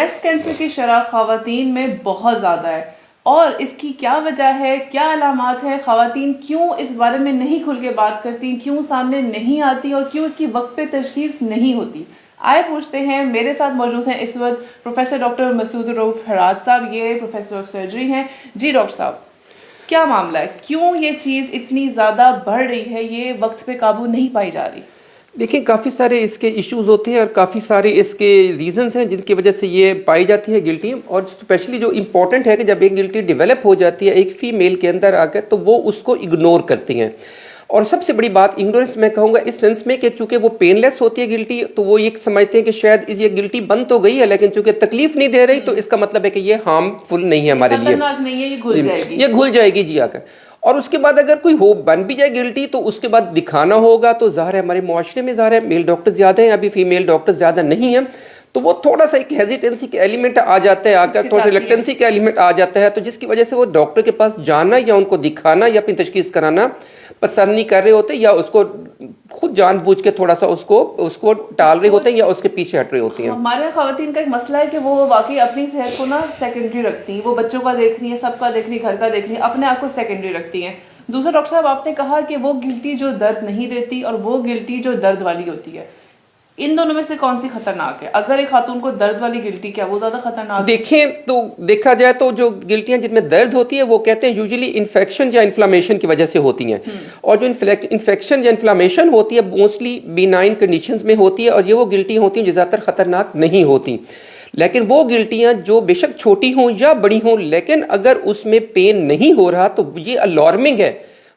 Breast cancer کی شرح خواتین میں بہت زیادہ ہے، اور اس کی کیا وجہ ہے، کیا علامات ہیں، خواتین کیوں اس بارے میں نہیں کھل کے بات کرتی، کیوں سامنے نہیں آتی، اور کیوں اس کی وقت پہ تشخیص نہیں ہوتی؟ آئے پوچھتے ہیں۔ میرے ساتھ موجود ہیں اس وقت پروفیسر ڈاکٹر مسعود رؤف ہرات صاحب، یہ پروفیسر آف سرجری ہیں۔ جی ڈاکٹر صاحب، کیا معاملہ ہے، کیوں یہ چیز اتنی زیادہ بڑھ رہی ہے، یہ وقت پہ قابو نہیں پائی جا رہی؟ دیکھیں، کافی سارے اس کے ایشوز ہوتے ہیں اور کافی سارے اس کے ریزنز ہیں جن کی وجہ سے یہ پائی جاتی ہے گلٹی، اور اسپیشلی جو امپورٹنٹ ہے کہ جب ایک گلٹی ڈیولپ ہو جاتی ہے ایک فیمیل کے اندر آ کر تو وہ اس کو اگنور کرتی ہیں۔ اور سب سے بڑی بات اگنورنس میں کہوں گا اس سینس میں کہ چونکہ وہ پین لیس ہوتی ہے گلٹی، تو وہ یہ سمجھتے ہیں کہ شاید یہ گلٹی بند تو گئی ہے لیکن چونکہ تکلیف نہیں دے رہی تو اس کا مطلب ہے کہ یہ ہارمفل نہیں ہے ہمارے لیے، خطرناک نہیں ہے، یہ گھل جائے گی، یہ گھل جائے گی جی آ کر۔ اور اس کے بعد اگر کوئی بن بھی جائے گلٹی تو اس کے بعد دکھانا ہوگا، تو ظاہر ہے ہمارے معاشرے میں ظاہر ہے میل ڈاکٹر زیادہ ہیں، ابھی فیمیل ڈاکٹر زیادہ نہیں ہیں، تو وہ تھوڑا سا ایک ہیزیٹنسی کا ایلیمنٹ آ جاتا ہے، آ کر تھوڑا سا ریلکٹنسی کا ایلیمنٹ آ جاتا ہے، تو جس کی وجہ سے وہ ڈاکٹر کے پاس جانا یا ان کو دکھانا یا اپنی تشخیص کرانا پسند نہیں کر رہے ہوتے، یا اس کو خود جان بوجھ کے تھوڑا سا اس کو ٹال رہے ہوتے ہیں یا اس کے پیچھے ہٹ رہے ہوتے ہیں۔ ہمارے خواتین کا ایک مسئلہ ہے کہ وہ واقعی اپنی صحت کو نا سیکنڈری رکھتی ہیں، وہ بچوں کا دیکھ رہی ہیں، سب کا دیکھ رہی ہیں، گھر کا دیکھ رہی ہیں، اپنے آپ کو سیکنڈری رکھتی ہیں۔ دوسرا ڈاکٹر صاحب، آپ نے کہا کہ وہ گلٹی جو درد نہیں دیتی اور وہ گلٹی جو درد والی ہوتی ہے، ان دونوں میں سے کون سی خطرناک ہے؟ اگر ایک خاتون کو درد والی گلٹی، کیا وہ زیادہ خطرناک ہے؟ دیکھیں تو دیکھا جائے تو جو گلٹیاں جن میں درد ہوتی ہے وہ کہتے ہیں یوزلی انفیکشن یا انفلاممیشن کی وجہ سے ہوتی ہیں، اور جو انفیکشن یا انفلاممیشن ہوتی ہے موسٹلی بینائن کنڈیشنز میں ہوتی ہے، اور یہ وہ گلٹیاں ہوتی ہیں جو زیادہ تر خطرناک نہیں ہوتی۔ لیکن وہ گلٹیاں جو بے شک چھوٹی ہوں یا بڑی ہوں لیکن اگر اس میں پین نہیں ہو رہا تو یہ الارمنگ ہے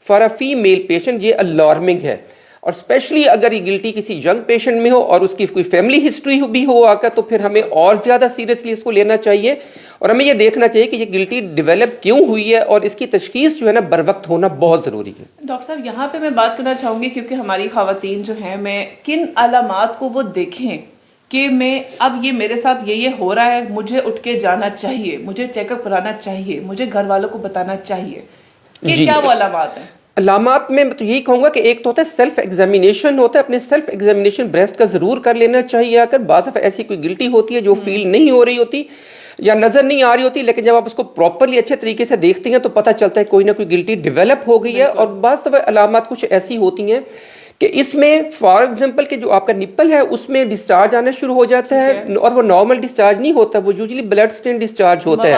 فار اے فیمیل پیشنٹ، یہ الارمنگ ہے۔ اور اسپیشلی اگر یہ گلٹی کسی ینگ پیشنٹ میں ہو اور اس کی کوئی فیملی ہسٹری بھی ہو آ کر، تو پھر ہمیں اور زیادہ سیریسلی اس کو لینا چاہیے، اور ہمیں یہ دیکھنا چاہیے کہ یہ گلٹی ڈیولپ کیوں ہوئی ہے، اور اس کی تشخیص جو ہے نا بر وقت ہونا بہت ضروری ہے۔ ڈاکٹر صاحب، یہاں پہ میں بات کرنا چاہوں گی کیونکہ ہماری خواتین جو ہیں، میں کن علامات کو وہ دیکھیں کہ میں اب یہ میرے ساتھ یہ ہو رہا ہے، مجھے اٹھ کے جانا چاہیے، مجھے چیک اپ کرانا چاہیے، مجھے گھر والوں کو بتانا چاہیے کہ کیا وہ علامات ہیں؟ علامات میں تو یہی کہوں گا کہ ایک تو ہوتا ہے سیلف ایگزامینیشن ہوتا ہے، اپنے سیلف ایگزامینیشن بریسٹ کا ضرور کر لینا چاہیے۔ اگر بعض دفعہ ایسی کوئی گلٹی ہوتی ہے جو فیل نہیں ہو رہی ہوتی یا نظر نہیں آ رہی ہوتی، لیکن جب آپ اس کو پراپرلی اچھے طریقے سے دیکھتے ہیں تو پتہ چلتا ہے کوئی نہ کوئی گلٹی ڈیولپ ہو گئی ہے۔ اور بعض دفعہ علامات کچھ ایسی ہوتی ہیں کہ اس میں فار ایگزامپل کہ جو آپ کا نپل ہے اس میں ڈسچارج آنا شروع ہو جاتا ہے، اور وہ نارمل ڈسچارج نہیں ہوتا، وہ یوزلی بلڈ سٹین ڈسچارج ہوتا ہے،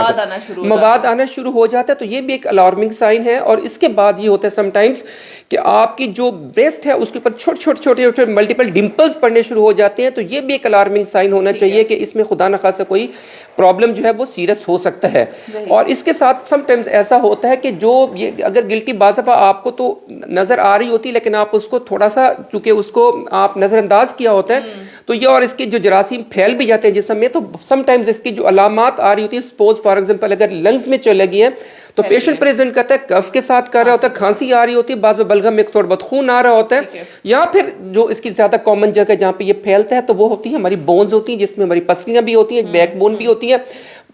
مواد آنا شروع ہو جاتا ہے، تو یہ بھی ایک الارمنگ سائن ہے۔ اور اس کے بعد یہ ہوتا ہے سم ٹائمز کہ آپ کی جو بریسٹ ہے اس کے اوپر چھوٹے چھوٹے ملٹیپل ڈمپلز پڑنے شروع ہو جاتے ہیں، تو یہ بھی ایک الارمنگ سائن ہونا چاہیے کہ اس میں خدا نخواستہ کوئی پرابلم جو ہے وہ سیریس ہو سکتا ہے۔ اور اس کے ساتھ سم ٹائمز ایسا ہوتا ہے کہ جو یہ اگر گلٹی بعض دفعہ آپ کو تو نظر آ رہی ہوتی لیکن آپ اس کو تھوڑا سا چونکہ اس کو آپ نظر انداز کیا ہوتا ہے تو یہ اور اس کے جو جراثیم پھیل بھی جاتے ہیں جسم میں، تو سم ٹائمز اس کی جو علامات آ رہی ہوتی ہے، سپوز فار ایگزامپل اگر لنگز میں چلے گئی ہیں تو پیشنٹ پریزنٹ کرتا ہے کف کے ساتھ کر رہا ہوتا ہے، کھانسی آ رہی ہوتی ہے، بعض میں بلغم میں تھوڑا بہت خون آ رہا ہوتا ہے، یا پھر جو اس کی زیادہ کامن جگہ جہاں پہ یہ پھیلتا ہے تو وہ ہوتی ہے ہماری بونز ہوتی ہیں، جس میں ہماری پسلیاں بھی ہوتی ہیں، بیک بون بھی ہوتی ہیں،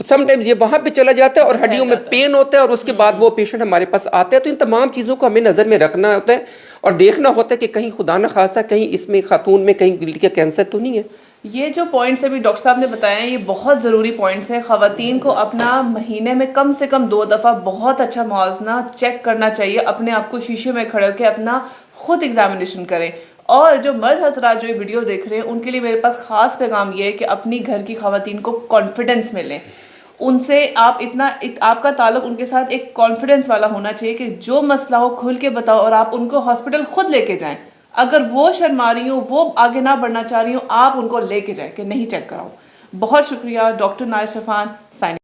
سم ٹائمز یہ وہاں پہ چلا جاتا ہے اور ہڈیوں میں پین ہوتا ہے، اور اس کے بعد وہ پیشنٹ ہمارے پاس آتا ہے۔ تو ان تمام چیزوں کو ہمیں نظر میں رکھنا ہوتا ہے اور دیکھنا ہوتا ہے کہ کہیں خدا نہ خواستہ کہیں اس میں خاتون میں کہیں گلٹی کا کینسر تو نہیں ہے۔ یہ جو پوائنٹس ابھی ڈاکٹر صاحب نے بتایا ہیں یہ بہت ضروری پوائنٹس ہیں۔ خواتین کو اپنا مہینے میں کم سے کم 2 دفعہ بہت اچھا موازنہ چیک کرنا چاہیے، اپنے آپ کو شیشے میں کھڑے کے اپنا خود ایگزامینیشن کریں۔ اور جو مرد حضرات جو یہ ویڈیو دیکھ رہے ہیں ان کے لیے میرے پاس خاص پیغام یہ ہے کہ اپنی گھر کی خواتین کو کانفیڈنس میں لیں، ان سے آپ کا تعلق ان کے ساتھ ایک کانفیڈنس والا ہونا چاہیے کہ جو مسئلہ ہو کھل کے بتاؤ، اور آپ ان کو ہاسپٹل خود لے کے جائیں۔ اگر وہ شرما رہی ہوں، وہ آگے نہ بڑھنا چاہ رہی ہوں، آپ ان کو لے کے جائیں کہ نہیں چیک کراؤ۔ بہت شکریہ ڈاکٹر نائر شفان، سائن